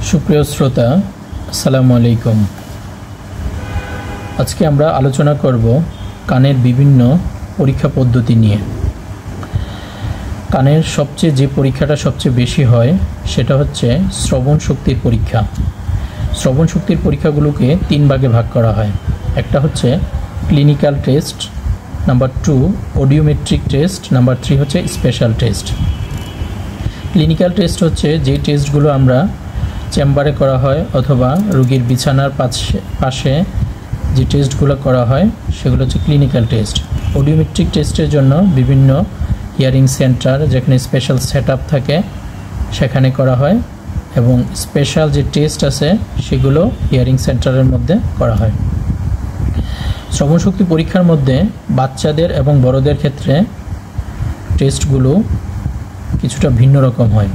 সুপ্রিয় শ্রোতা, আসসালামু আলাইকুম। আজকে আমরা আলোচনা করব কানের বিভিন্ন পরীক্ষা পদ্ধতি নিয়ে। কানের যে পরীক্ষাটা সবচেয়ে বেশি হয় সেটা হচ্ছে শ্রবণ শক্তির পরীক্ষা। শ্রবণ শক্তির পরীক্ষাগুলোকে 3 ভাগে ভাগ করা হয়। একটা হচ্ছে clinical test, number 2 audiometric test, number 3 হচ্ছে স্পেশাল টেস্ট। ক্লিনিক্যাল টেস্ট হচ্ছে যে টেস্টগুলো আমরা চেম্বারে করা হয় অথবা রোগীর বিছানার পাশে যে টেস্টগুলো করা হয় সেগুলো হচ্ছে ক্লিনিক্যাল টেস্ট। অডিওমেট্রিক টেস্টের জন্য বিভিন্ন হিয়ারিং সেন্টার, যেখানে স্পেশাল সেটআপ থাকে, সেখানে করা হয়, এবং স্পেশাল যে টেস্ট আছে সেগুলো হিয়ারিং সেন্টারের মধ্যে করা হয়। শ্রবণ শক্তি পরীক্ষার মধ্যে বাচ্চাদের এবং বড়দের ক্ষেত্রে টেস্টগুলো কিছুটা ভিন্ন রকম হয়।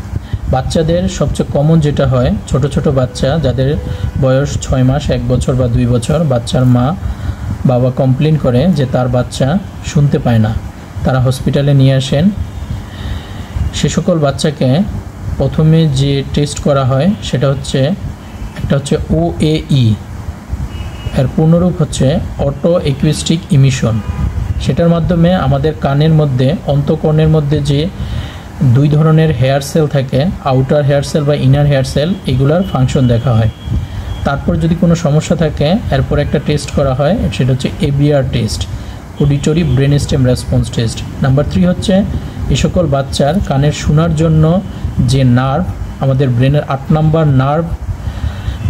বাচ্চাদের সবচেয়ে কমন যেটা হয়, ছোট ছোট বাচ্চা যাদের বয়স 6 মাস, 1 বছর বা 2 বছর, বাচ্চার মা বাবা কমপ্লেন করে যে তার বাচ্চা শুনতে পায় না, তারা হসপিটালে নিয়ে আসেন। সে সকল বাচ্চাকে প্রথমে যে টেস্ট করা হয় সেটা হচ্ছে একটা হচ্ছে OAE, এর পূর্ণরূপ হচ্ছে অটো অ্যাকুস্টিক ইমিশন। সেটার মাধ্যমে আমাদের কানের মধ্যে, অন্তঃকর্ণের মধ্যে যে 2 ধরনের হেয়ার সেল থাকে, আউটার হেয়ার সেল বা ইনার হেয়ার সেল, এগুলার ফাংশন দেখা হয়। তারপর যদি কোনো সমস্যা থাকে এরপর একটা টেস্ট করা হয়, সেটা হচ্ছে ABR test, auditory brain stem response test. Number 3 হচ্ছে এই সকল বাচ্চার কানের শোনার জন্য যে নার্ভ, আমাদের ব্রেনের 8 নম্বর নার্ভ,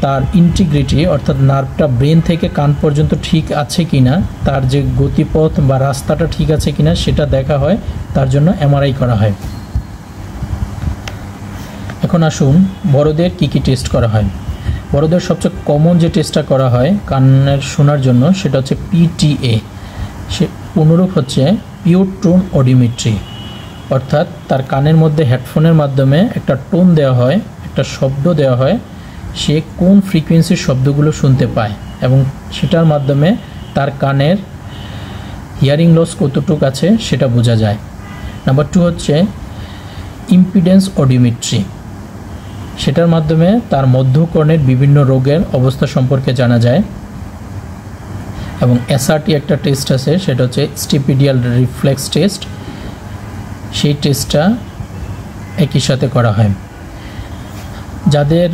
তার ইন্টিগ্রিটি, অর্থাৎ নার্ভটা ব্রেন থেকে কান পর্যন্ত ঠিক আছে কিনা, তার যে গতিপথ বা রাস্তাটা ঠিক আছে কিনা সেটা দেখা হয়, তার জন্য MRI করা হয়। এখন আসুন বড়দের কী কী টেস্ট করা হয়। বড়দের সবচেয়ে কমন যে টেস্টটা করা হয় কানের শোনার জন্য সেটা হচ্ছে PTA। সে পুনরূপ হচ্ছে পিওর টোন অডিওমেট্রি, অর্থাৎ তার কানের মধ্যে হেডফোনের মাধ্যমে একটা টোন দেওয়া হয়, একটা শব্দ দেওয়া হয়, সে কোন ফ্রিকোয়েন্সির শব্দগুলো শুনতে পায় এবং সেটার মাধ্যমে তার কানের হিয়ারিং লস কতটুকু আছে সেটা বোঝা যায়। নাম্বার 2 হচ্ছে ইম্পিডেন্স অডিওমেট্রি। সেটার মাধ্যমে তার মধ্যকর্ণের বিভিন্ন রোগের অবস্থা সম্পর্কে জানা যায়। এবং SRT একটা টেস্ট আছে, সেটা হচ্ছে স্টিপিডিয়াল রিফ্লেক্স টেস্ট। সেই টেস্টটা একই সাথে করা হয়। যাদের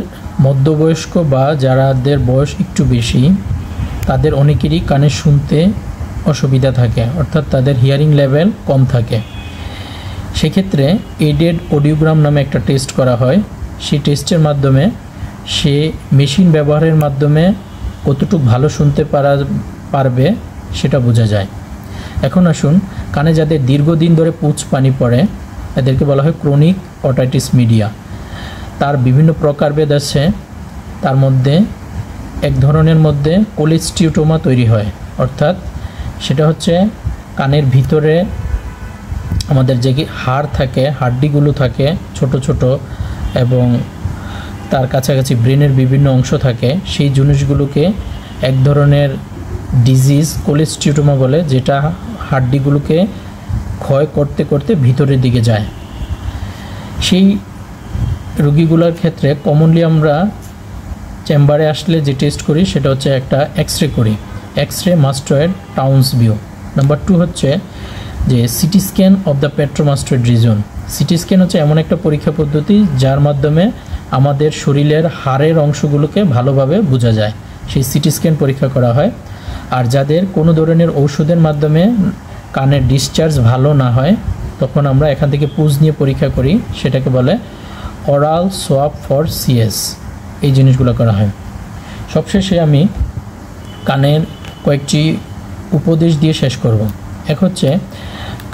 মধ্যবয়স্ক বা যাদের বয়স একটু বেশি, তাদের অনেকেরই কানে শুনতে অসুবিধা থাকে, অর্থাৎ তাদের হিয়ারিং লেভেল কম থাকে। সেক্ষেত্রে এডেড অডিওগ্রাম নামে একটা টেস্ট করা হয়। সেই টেস্টের মাধ্যমে সে মেশিন ব্যবহারের মাধ্যমে কতটুকু ভালো শুনতে পারবে সেটা বোঝা যায়। এখন আসুন, কানে যাদের দীর্ঘদিন ধরে পুঁজ পানি পড়ে, এদেরকে বলা হয় ক্রনিক অটাইটিস মিডিয়া। তার বিভিন্ন প্রকারভেদ আছে। তার মধ্যে এক ধরনের মধ্যে কোলেস্টিওটোমা তৈরি হয়, অর্থাৎ সেটা হচ্ছে কানের ভিতরে আমাদের যে হাড় থাকে, হাড্ডিগুলো থাকে ছোট ছোট, এবং তার কাছাকাছি ব্রেনের বিভিন্ন অংশ থাকে, সেই জিনিসগুলোকে এক ধরনের ডিজিজ কোলেস্টিওটোমা বলে, যেটা হাড্ডিগুলোকে ক্ষয় করতে করতে ভিতরের দিকে যায়। সেই রোগীগুলোর ক্ষেত্রে কমনলি আমরা চেম্বারে আসলে যে টেস্ট করি সেটা হচ্ছে একটা এক্সরে করি, X-ray mastoid Towne's view. Number 2 হচ্ছে যে CT scan of the petromastoid region. CT scan হচ্ছে এমন একটা পরীক্ষা পদ্ধতি যার মাধ্যমে আমাদের শরীরের হাড়ের অংশগুলোকে ভালোভাবে বোঝা যায়, সেই সিটি স্ক্যান পরীক্ষা করা হয়। আর যাদের কোনো ধরনের ঔষধের মাধ্যমে কানের ডিসচার্জ ভালো না হয়, তখন আমরা এখান থেকে পুঁজ নিয়ে পরীক্ষা করি, সেটাকে বলে অরাল সোয়াব ফর CS। এই জিনিসগুলো করা হয়। সবশেষে আমি কানের কয়েকটি উপদেশ দিয়ে শেষ করব। এক হচ্ছে,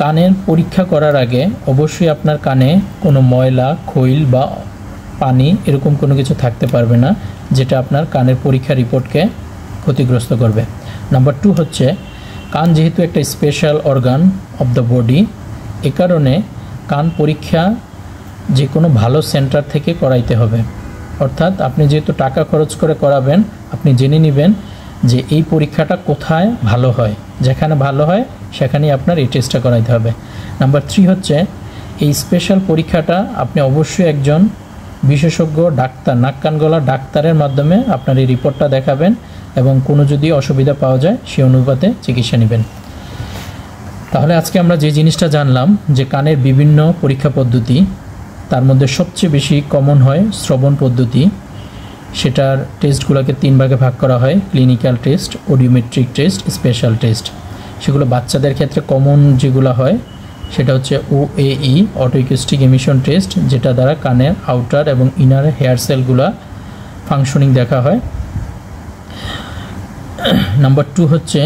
কানের পরীক্ষা করার আগে অবশ্যই আপনার কানে কোনো ময়লা, খৈল বা পানি এরকম কোনো কিছু থাকতে পারবে না, যেটা আপনার কানের পরীক্ষা রিপোর্টকে ক্ষতিগ্রস্ত করবে। নাম্বার 2 হচ্ছে, কান যেহেতু একটা special organ of the body, এ কারণে কান পরীক্ষা যে কোনো ভালো সেন্টার থেকে করাইতে হবে। অর্থাৎ আপনি যেহেতু টাকা খরচ করে করাবেন, আপনি জেনে নেবেন যে এই পরীক্ষাটা কোথায় ভালো হয়, যেখানে ভালো হয় সেখানেই আপনার এই টেস্টটা করাইতে হবে। নাম্বার 3 হচ্ছে, এই স্পেশাল পরীক্ষাটা আপনি অবশ্যই একজন বিশেষজ্ঞ ডাক্তার, নাক কান গলা ডাক্তারের মাধ্যমে আপনার এই রিপোর্টটা দেখাবেন এবং কোনো যদি অসুবিধা পাওয়া যায় সেই অনুপাতে চিকিৎসা নেবেন। তাহলে আজকে আমরা যে জিনিসটা জানলাম যে কানের বিভিন্ন পরীক্ষা পদ্ধতি, তার মধ্যে সবচেয়ে বেশি কমন হয় শ্রবণ পদ্ধতি। সেটার টেস্টগুলোকে 3 ভাগে ভাগ করা হয়: clinical test, audiometric test, special test. সেগুলো বাচ্চাদের ক্ষেত্রে কমন যেগুলো হয় সেটা হচ্ছে OAE, auto acoustic emission test, যেটা দ্বারা কানের আউটার এবং ইনার হেয়ার সেলগুলো ফাংশনিং দেখা হয়। নাম্বার 2 হচ্ছে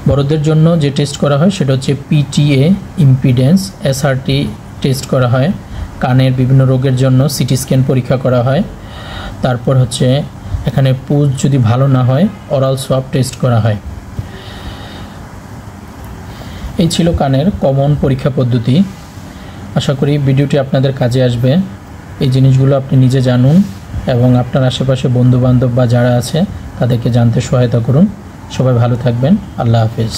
বড়দের জন্য যে টেস্ট করা হয় সেটা হচ্ছে PTA, ইম্পিডেন্স, SRT টেস্ট করা হয়। কানের বিভিন্ন রোগের জন্য সিটি স্ক্যান পরীক্ষা করা হয়। তারপর হচ্ছে এখানে পুজ যদি ভালো না হয় অরাল সোয়াব টেস্ট করা হয়। এই ছিল কানের কমন পরীক্ষা পদ্ধতি। আশা করি ভিডিওটি আপনাদের কাজে আসবে। এই জিনিসগুলো আপনি নিজে জানুন এবং আপনার আশেপাশে বন্ধুবান্ধব বা যারা আছে তাদেরকে জানতে সহায়তা করুন। সবাই ভালো থাকবেন। আল্লাহ হাফেজ।